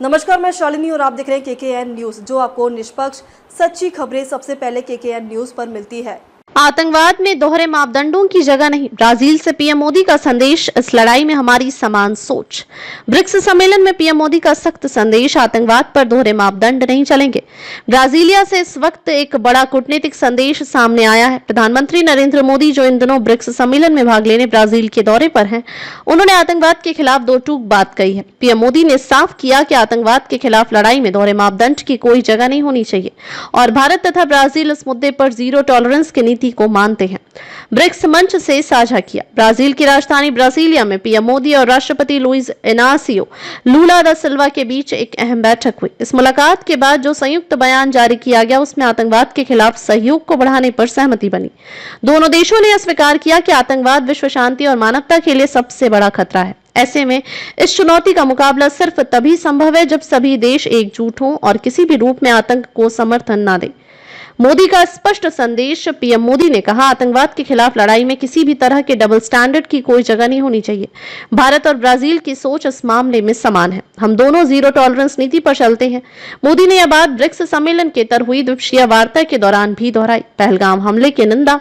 नमस्कार, मैं शालिनी और आप देख रहे हैं केकेएन न्यूज, जो आपको निष्पक्ष सच्ची खबरें सबसे पहले केकेएन न्यूज पर मिलती है। आतंकवाद में दोहरे मापदंडों की जगह नहीं, ब्राजील से पीएम मोदी का संदेश, इस लड़ाई में हमारी समान सोच। ब्रिक्स सम्मेलन में पीएम मोदी का सख्त संदेश, आतंकवाद पर दोहरे मापदंड नहीं चलेंगे। ब्राजीलिया से इस वक्त एक बड़ा कूटनीतिक संदेश सामने आया है। प्रधानमंत्री नरेंद्र मोदी, जो इन दिनों ब्रिक्स सम्मेलन में भाग लेने ब्राजील के दौरे पर हैं, उन्होंने आतंकवाद के खिलाफ दो टूक बात कही है। पीएम मोदी ने साफ किया कि आतंकवाद के खिलाफ लड़ाई में दोहरे मापदंड की कोई जगह नहीं होनी चाहिए और भारत तथा ब्राजील इस मुद्दे पर जीरो टॉलरेंस की नीति को मानते हैं। ब्रिक्स मंच से साझा किया। ब्राजील की राजधानी ब्राजीलिया में पीएम मोदी और राष्ट्रपति लुइस इनासियो लूला दा सिल्वा के बीच एक अहम बैठक हुई। इस मुलाकात के बाद जो संयुक्त बयान जारी किया गया, उसमें आतंकवाद के खिलाफ सहयोग को बढ़ाने पर सहमति बनी। दोनों देशों ने स्वीकार किया कि आतंकवाद विश्व शांति और मानवता के लिए सबसे बड़ा खतरा है। ऐसे में इस चुनौती का मुकाबला सिर्फ तभी संभव है जब सभी देश एकजुट हों और किसी भी रूप में आतंक को समर्थन न दें। मोदी का स्पष्ट संदेश। पीएम मोदी ने कहा, आतंकवाद के खिलाफ लड़ाई में किसी भी तरह के डबल स्टैंडर्ड की कोई जगह नहीं होनी चाहिए। भारत और ब्राजील की सोच इस मामले में समान है। हम दोनों जीरो टॉलरेंस नीति पर चलते हैं। मोदी ने यह बात ब्रिक्स सम्मेलन के तर हुई द्विपक्षीय वार्ता के दौरान भी दोहराई। पहलगाम हमले की निंदा।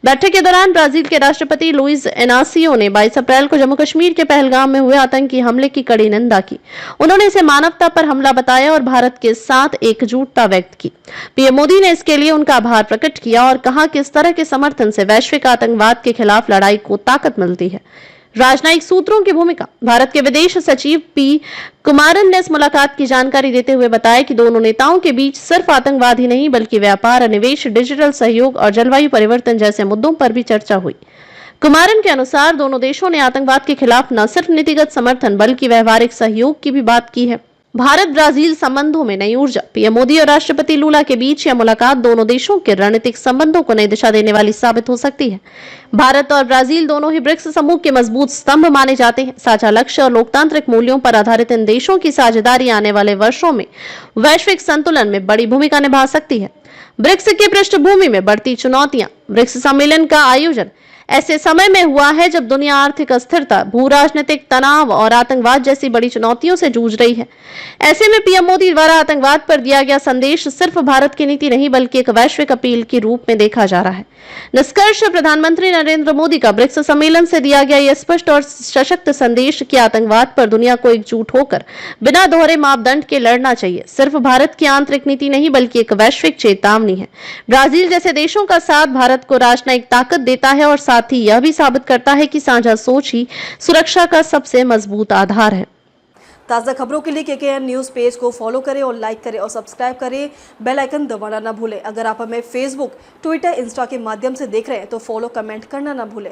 बैठक के दौरान ब्राजील के राष्ट्रपति लुइस इनासियो ने 22 अप्रैल को जम्मू कश्मीर के पहलगाम में हुए आतंकी हमले की कड़ी निंदा की। उन्होंने इसे मानवता पर हमला बताया और भारत के साथ एकजुटता व्यक्त की। पीएम मोदी ने इसके लिए उनका आभार प्रकट किया और कहा कि इस तरह के समर्थन से वैश्विक आतंकवाद के खिलाफ लड़ाई को ताकत मिलती है। राजनयिक सूत्रों की भूमिका। भारत के विदेश सचिव पी कुमारन ने इस मुलाकात की जानकारी देते हुए बताया कि दोनों नेताओं के बीच सिर्फ आतंकवाद ही नहीं, बल्कि व्यापार, निवेश, डिजिटल सहयोग और जलवायु परिवर्तन जैसे मुद्दों पर भी चर्चा हुई। कुमारन के अनुसार दोनों देशों ने आतंकवाद के खिलाफ न सिर्फ नीतिगत समर्थन बल्कि व्यवहारिक सहयोग की भी बात की है। भारत ब्राजील संबंधों में नई ऊर्जा। पीएम मोदी और राष्ट्रपति लूला के बीच यह मुलाकात दोनों देशों के रणनीतिक संबंधों को नई दिशा देने वाली साबित हो सकती है। भारत और ब्राजील दोनों ही ब्रिक्स समूह के मजबूत स्तंभ माने जाते हैं। साझा लक्ष्य और लोकतांत्रिक मूल्यों पर आधारित इन देशों की साझेदारी आने वाले वर्षों में वैश्विक संतुलन में बड़ी भूमिका निभा सकती है। ब्रिक्स की पृष्ठभूमि में बढ़ती चुनौतियां। ब्रिक्स सम्मेलन का आयोजन ऐसे समय में हुआ है जब दुनिया आर्थिक अस्थिरता, भू राजनीतिक तनाव और आतंकवाद जैसी बड़ी चुनौतियों से जूझ रही है। ऐसे में पीएम मोदी द्वारा आतंकवाद पर दिया गया संदेश सिर्फ भारत की नीति नहीं, बल्कि एक वैश्विक अपील के रूप में देखा जा रहा है। निष्कर्ष, प्रधानमंत्री नरेंद्र मोदी का ब्रिक्स सम्मेलन से दिया गया यह स्पष्ट और सशक्त संदेश कि आतंकवाद पर दुनिया को एकजुट होकर बिना दोहरे मापदंड के लड़ना चाहिए। सिर्फ भारत की आंतरिक नीति नहीं, बल्कि एक वैश्विक चेतावनी है। ब्राजील जैसे देशों का साथ भारत को राजनयिक ताकत देता है और साथ ही यह भी साबित करता है कि साझा सोच ही सुरक्षा का सबसे मजबूत आधार है। ताज़ा खबरों के लिए केकेएन न्यूज पेज को फॉलो करें और लाइक करें और सब्सक्राइब करें। बेल आइकन दबाना ना भूलें। अगर आप हमें फेसबुक, ट्विटर, इंस्टा के माध्यम से देख रहे हैं तो फॉलो, कमेंट करना ना भूलें।